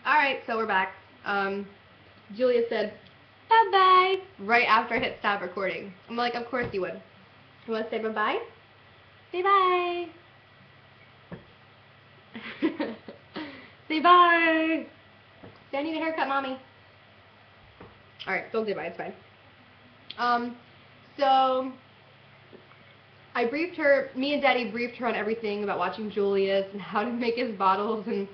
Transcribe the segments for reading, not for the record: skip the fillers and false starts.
Alright, so we're back. Julia said, bye-bye, right after I hit stop recording. I'm like, of course you would. You want to say bye-bye? Say bye. Say bye. Do I need a haircut, Mommy? Alright, don't say bye, it's fine. So I briefed her, me and Daddy briefed her on everything about watching Julius and how to make his bottles, and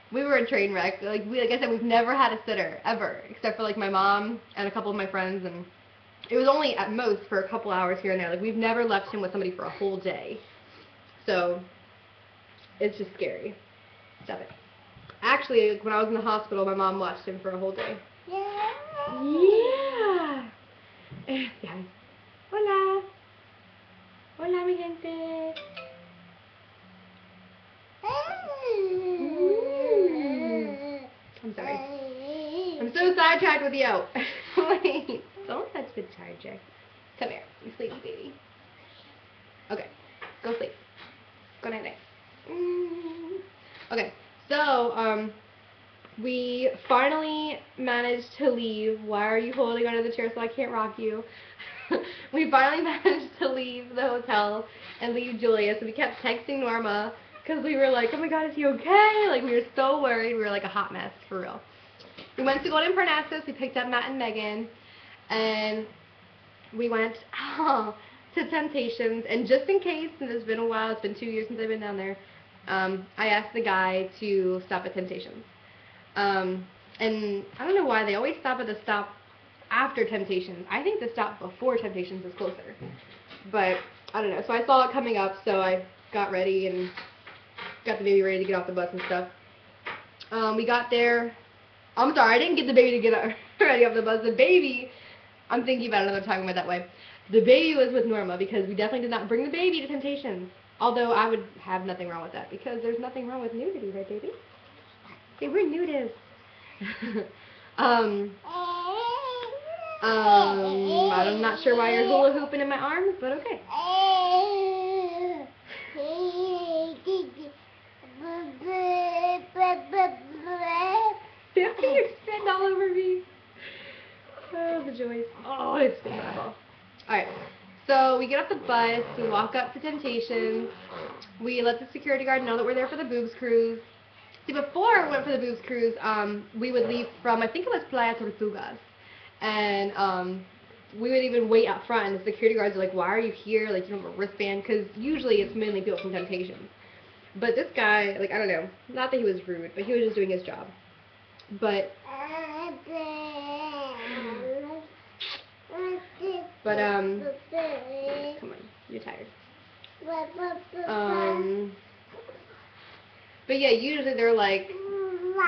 we were a train wreck. Like I said, we've never had a sitter, ever, except for like my mom and a couple of my friends, and it was only at most for a couple hours here and there. Like we've never left him with somebody for a whole day. So it's just scary. Stop it. Actually, like, when I was in the hospital, my mom watched him for a whole day. Yeah. Guys. Hola. Hola, mi gente. I'm sorry. I'm so sidetracked with you. Wait. Don't touch the charger. Come here, you sleepy baby. Okay. Go sleep. Go night night. Okay. So, we finally managed to leave. Why are you holding onto the chair so I can't rock you? We finally managed to leave the hotel and leave Julia. So we kept texting Norma because we were like, oh my god, is he okay? Like, we were so worried. We were like a hot mess, for real. We went to Golden Parnassus. We picked up Matt and Megan. And we went to Temptations. And just in case, and it's been a while, it's been 2 years since I've been down there, I asked the guy to stop at Temptations. And I don't know why they always stop at the stop after Temptations. I think the stop before Temptations is closer. But I don't know. So I saw it coming up, so I got ready and got the baby ready to get off the bus and stuff. We got there. I'm sorry, I didn't get the baby to get ready off the bus. The baby, I'm thinking about it another time, went that way. The baby was with Norma because we definitely did not bring the baby to Temptations. Although I would have nothing wrong with that because there's nothing wrong with nudity, right, baby? Hey, we're nudists. I'm not sure why you're hula hooping in my arms, but okay. You're spitting all over me. Oh, the joys. Oh, it's been awful. Alright, so we get off the bus, we walk up to Temptations, we let the security guard know that we're there for the boobs cruise. See, before we went for the boobs cruise, we would leave from, I think it was Playa Tortugas, and we would even wait out front, and the security guards are like, why are you here, like, you don't have a wristband, because usually it's mainly people from Temptations. But this guy, like, I don't know, not that he was rude, but he was just doing his job. But, come on, you're tired. But yeah, usually they're like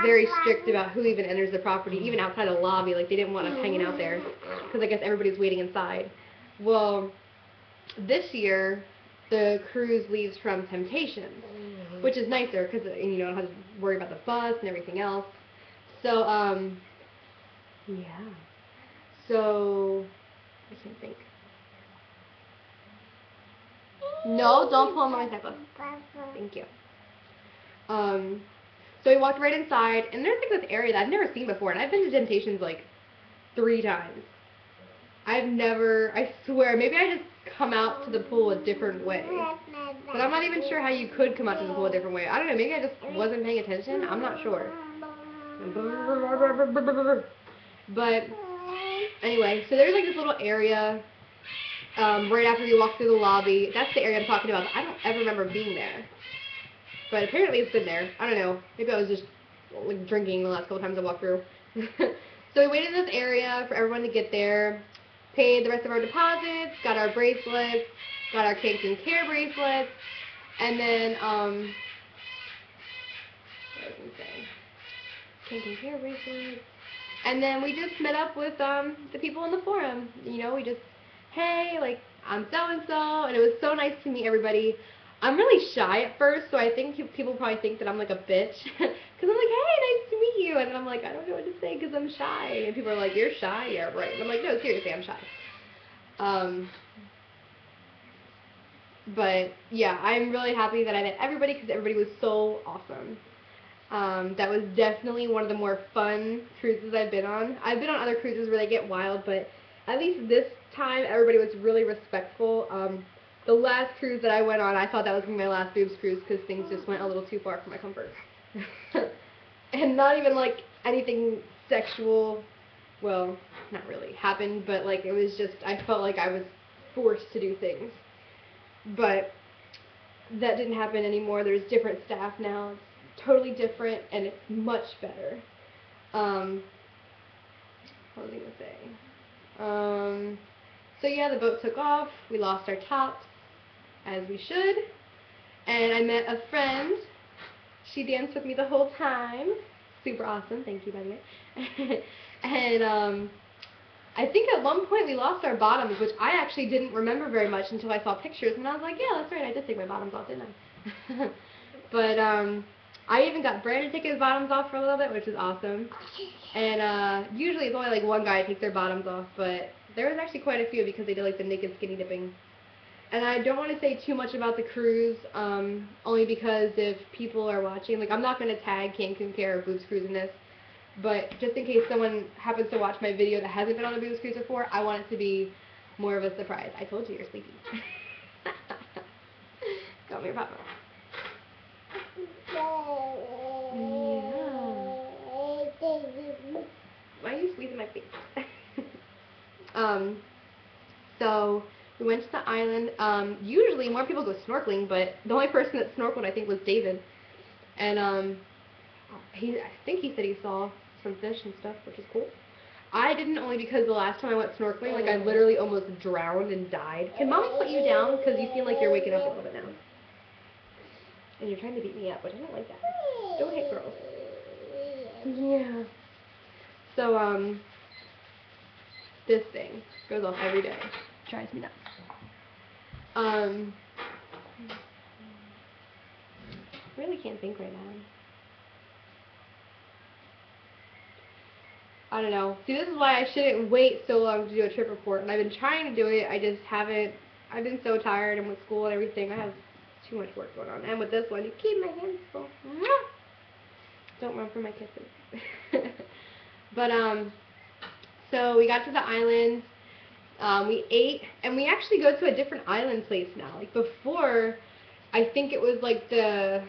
very strict about who even enters the property, even outside the lobby. Like they didn't want us hanging out there because I guess everybody's waiting inside. Well, this year the cruise leaves from Temptations, which is nicer because you don't have to worry about the bus and everything else. So yeah. So I can't think. No, don't pull on my type of. Thank you. So we walked right inside, and there's like this area that I've never seen before, and I've been to Temptations like 3 times. I swear, maybe I just come out to the pool a different way. But I'm not even sure how you could come out to the pool a different way. I don't know, maybe I just wasn't paying attention. I'm not sure. But anyway, so there's like this little area right after you walk through the lobby. That's the area I'm talking about. I don't ever remember being there. But apparently it's been there. I don't know. Maybe I was just like drinking the last couple times I walked through. So we waited in this area for everyone to get there, paid the rest of our deposits, got our bracelets, got our Kanken Care bracelets, and then, what was I going to say? Kanken Care bracelets. And then we just met up with the people in the forum. You know, we just, hey, like, I'm so-and-so, and it was so nice to meet everybody. I'm really shy at first, so I think people probably think that I'm like a bitch. Because I'm like, hey, nice to meet you. And I'm like, I don't know what to say because I'm shy. And people are like, you're shy? Yeah, right. And I'm like, no, seriously, I'm shy. But, yeah, I'm really happy that I met everybody because everybody was so awesome. That was definitely one of the more fun cruises I've been on. I've been on other cruises where they get wild, but at least this time everybody was really respectful. The last cruise that I went on, I thought that was going to be my last boobs cruise because things just went a little too far for my comfort. And not even like anything sexual, well, not really, happened, but like it was just, I felt like I was forced to do things. But that didn't happen anymore. There's different staff now. It's totally different and it's much better. What was I going to say? So yeah, the boat took off. We lost our tops, as we should. And I met a friend. She danced with me the whole time. Super awesome. Thank you, by the way. And I think at one point we lost our bottoms, which I actually didn't remember very much until I saw pictures, and I was like, yeah, that's right, I did take my bottoms off, didn't I? But I even got Brandon to take his bottoms off for a little bit, which is awesome. And usually it's only like one guy takes their bottoms off, but there was actually quite a few because they did like the naked skinny dipping. And I don't want to say too much about the cruise, only because if people are watching, like I'm not going to tag Cancun Care or Boobs Cruise in this, but just in case someone happens to watch my video that hasn't been on a Boobs Cruise before, I want it to be more of a surprise. I told you you're sleepy. Got me your papa. Yeah. Why are you squeezing my face? So we went to the island. Usually more people go snorkeling, but the only person that snorkeled I think was David. And I think he said he saw some fish and stuff, which is cool. I didn't, only because the last time I went snorkeling, like I literally almost drowned and died. Can mommy put you down? Because you seem like you're waking up a little bit now. And you're trying to beat me up, which I don't like that. Don't hit girls. Yeah. So, this thing goes off every day. Drives me nuts. Really can't think right now. I don't know. See, this is why I shouldn't wait so long to do a trip report. And I've been trying to do it. I just haven't. I've been so tired, and with school and everything, I have too much work going on. And with this one, you keep my hands full. Don't run for my kisses. But, so we got to the island. We ate, and we actually go to a different island place now. Like before, I think it was like the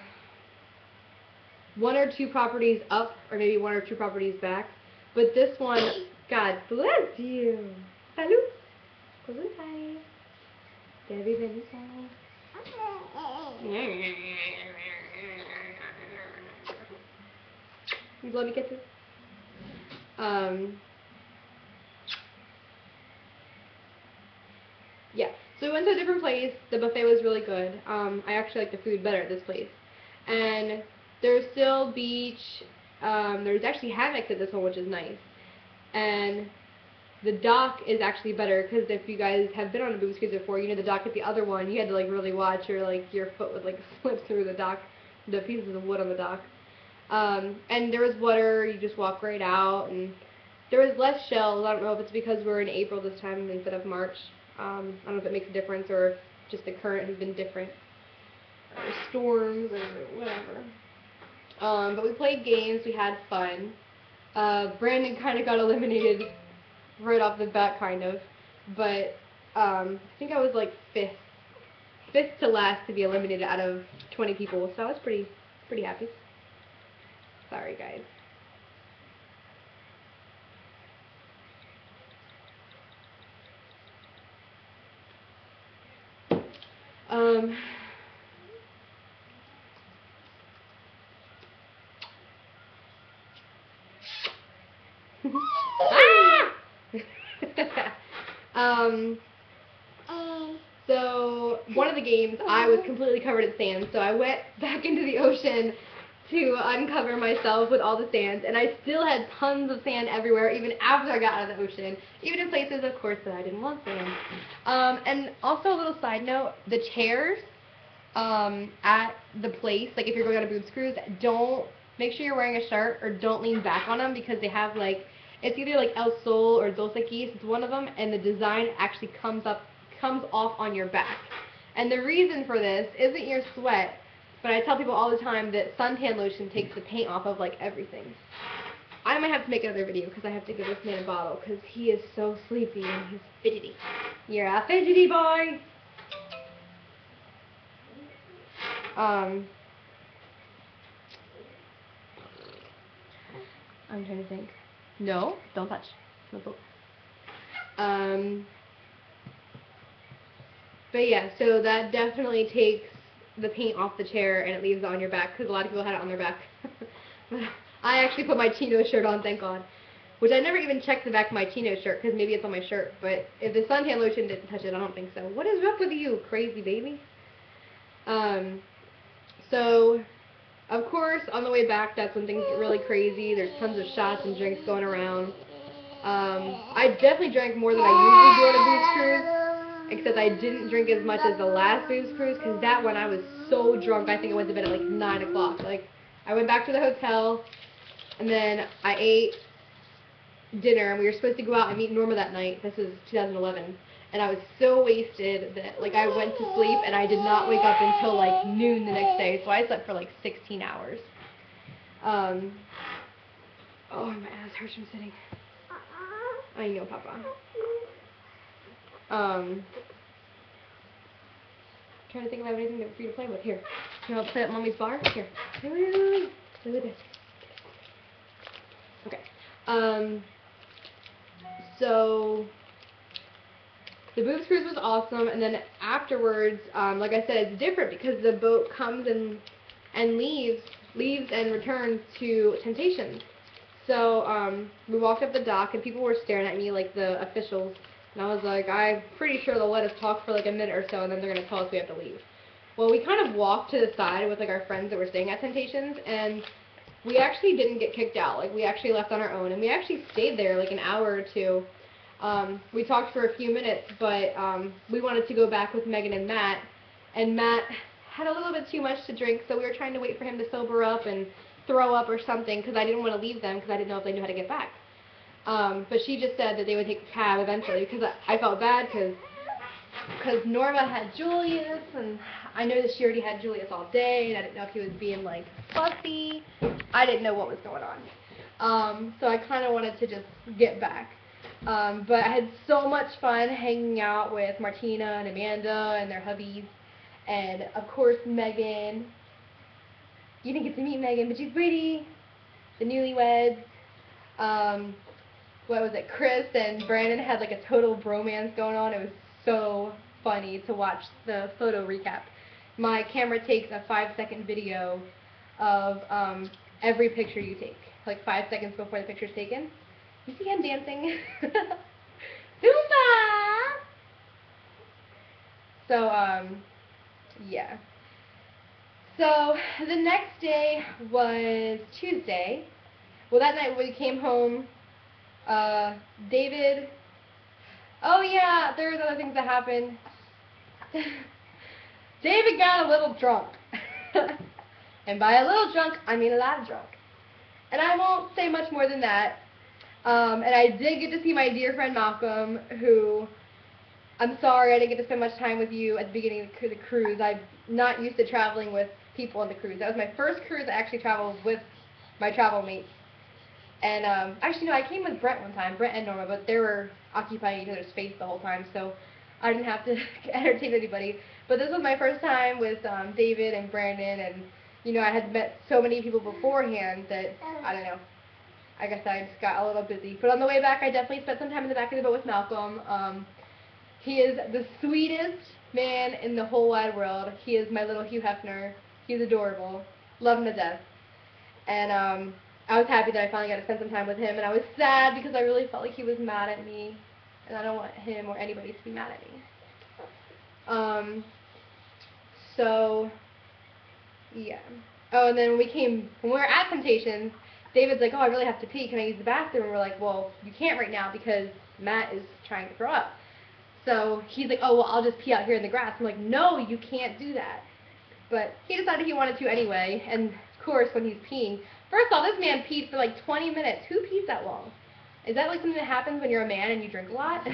1 or 2 properties up, or maybe 1 or 2 properties back. But this one, God bless you. Salut. Gesundheit. Debbie, baby, You blow me kisses? Yeah. So we went to a different place. The buffet was really good. I actually like the food better at this place. And there's still beach. There's actually hammocks at this one, which is nice. And the dock is actually better, because if you guys have been on a Boobs Cruise before, you know the dock at the other one, you had to like really watch, or like your foot would like slip through the dock, the pieces of wood on the dock. And there was water, you just walk right out, and there was less shells. I don't know if it's because we're in April this time instead of March. I don't know if it makes a difference, or if just the current has been different, or storms, or whatever. But we played games, we had fun. Brandon kind of got eliminated right off the bat, kind of. But I think I was like fifth to last to be eliminated out of 20 people, so I was pretty happy. Sorry, guys. So one of the games, I was completely covered in sand, so I went back into the ocean to uncover myself with all the sand, and I still had tons of sand everywhere, even after I got out of the ocean, even in places, of course, that I didn't want sand. And also a little side note, the chairs at the place, like if you're going on a Boobs Cruise, make sure you're wearing a shirt, or don't lean back on them, because they have like, it's either like El Sol or Dos Equis, it's one of them, and the design actually comes off on your back. And the reason for this isn't your sweat, But I tell people all the time that suntan lotion takes the paint off of like everything. I might have to make another video because I have to give this man a bottle because he is so sleepy and he's fidgety. You're a fidgety boy. I'm trying to think. No, don't touch. No book. But yeah, so that definitely takes the paint off the chair and it leaves it on your back because a lot of people had it on their back. But I actually put my chino shirt on, thank God. Which I never even checked the back of my chino shirt because maybe it's on my shirt. But if the suntan lotion didn't touch it, I don't think so. What is up with you, crazy baby? So, of course, on the way back, that's when things get really crazy. There's tons of shots and drinks going around. I definitely drank more than I usually do on a booze cruise, except I didn't drink as much as the last booze cruise, because that one I was so drunk, I think I went to bed at like 9 o'clock. Like, I went back to the hotel, and then I ate dinner, and we were supposed to go out and meet Norma that night. This was 2011. And I was so wasted that, like, I went to sleep, and I did not wake up until, like, noon the next day. So I slept for, like, 16 hours. Oh, my ass hurts from sitting. I know, Papa. Trying to think if I have anything for you to play with. Here. You want to play at Mommy's bar? Here. Play with this. Okay. So the booze cruise was awesome, and then afterwards, like I said, it's different because the boat comes and leaves and returns to Temptations. So we walked up the dock, and people were staring at me like the officials, and I was like, I'm pretty sure they'll let us talk for like a minute or so, and then they're going to tell us we have to leave. Well, we kind of walked to the side with like our friends that were staying at Temptations, and we actually didn't get kicked out. Like, we actually left on our own, and we actually stayed there like an hour or two. We talked for a few minutes, but we wanted to go back with Megan and Matt had a little bit too much to drink, so we were trying to wait for him to sober up and throw up or something, because I didn't want to leave them, because I didn't know if they knew how to get back. But she just said that they would take a cab eventually, because I felt bad, because Norma had Julius, and I know that she already had Julius all day, and I didn't know if he was being, like, fussy. I didn't know what was going on. So I kind of wanted to just get back. But I had so much fun hanging out with Martina and Amanda and their hubbies, and of course Megan. You didn't get to meet Megan, but she's pretty. The newlyweds. What was it? Chris and Brandon had like a total bromance going on. It was so funny to watch the photo recap. My camera takes a 5-second video of every picture you take, like 5 seconds before the picture's taken. You see him dancing? Zumba! So, yeah. So, the next day was Tuesday. Well, that night when we came home, David... Oh, yeah, there was other things that happened. David got a little drunk. And by a little drunk, I mean a lot of drunk. And I won't say much more than that. And I did get to see my dear friend Malcolm, who, I'm sorry I didn't get to spend much time with you at the beginning of the cruise. I'm not used to traveling with people on the cruise. That was my first cruise I actually traveled with my travel mates. And actually, no, I came with Brent one time, Brent and Norma, but they were occupying each other's space the whole time, so I didn't have to entertain anybody. But this was my first time with David and Brandon, and, you know, I had met so many people beforehand that, I don't know. I guess I just got a little busy. But on the way back, I definitely spent some time in the back of the boat with Malcolm. He is the sweetest man in the whole wide world. He is my little Hugh Hefner. He's adorable. Love him to death. And I was happy that I finally got to spend some time with him. And I was sad because I really felt like he was mad at me. And I don't want him or anybody to be mad at me. So, yeah. Oh, and then when we were at Temptations, David's like, oh, I really have to pee. Can I use the bathroom? And we're like, well, you can't right now because Matt is trying to throw up. So he's like, oh, well, I'll just pee out here in the grass. I'm like, no, you can't do that. But he decided he wanted to anyway. And, of course, when he's peeing, first of all, this man peed for like 20 minutes. Who pees that long? Is that like something that happens when you're a man and you drink a lot?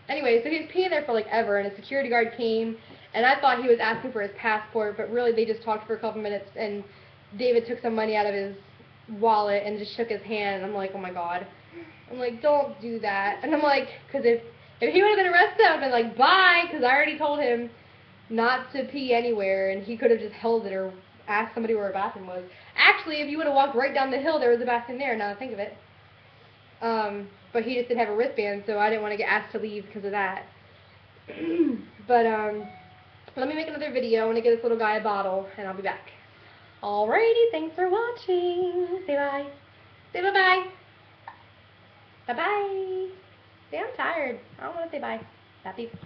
Anyway, so he was peeing there for like ever, and a security guard came, And I thought he was asking for his passport, but really they just talked for a couple minutes, and David took some money out of his wallet and just shook his hand, and I'm like, oh my god. I'm like, don't do that. And I'm like, because if he would have been arrested, I would have been like, bye, because I already told him not to pee anywhere, and he could have just held it or asked somebody where a bathroom was. Actually, if you would have walked right down the hill, there was a bathroom there, now that I think of it. But he just didn't have a wristband, so I didn't want to get asked to leave because of that. But, let me make another video. I want to get this little guy a bottle, and I'll be back. Alrighty, thanks for watching. Say bye. Say bye-bye. Bye-bye. Say I'm tired. I don't want to say bye. Bye, people.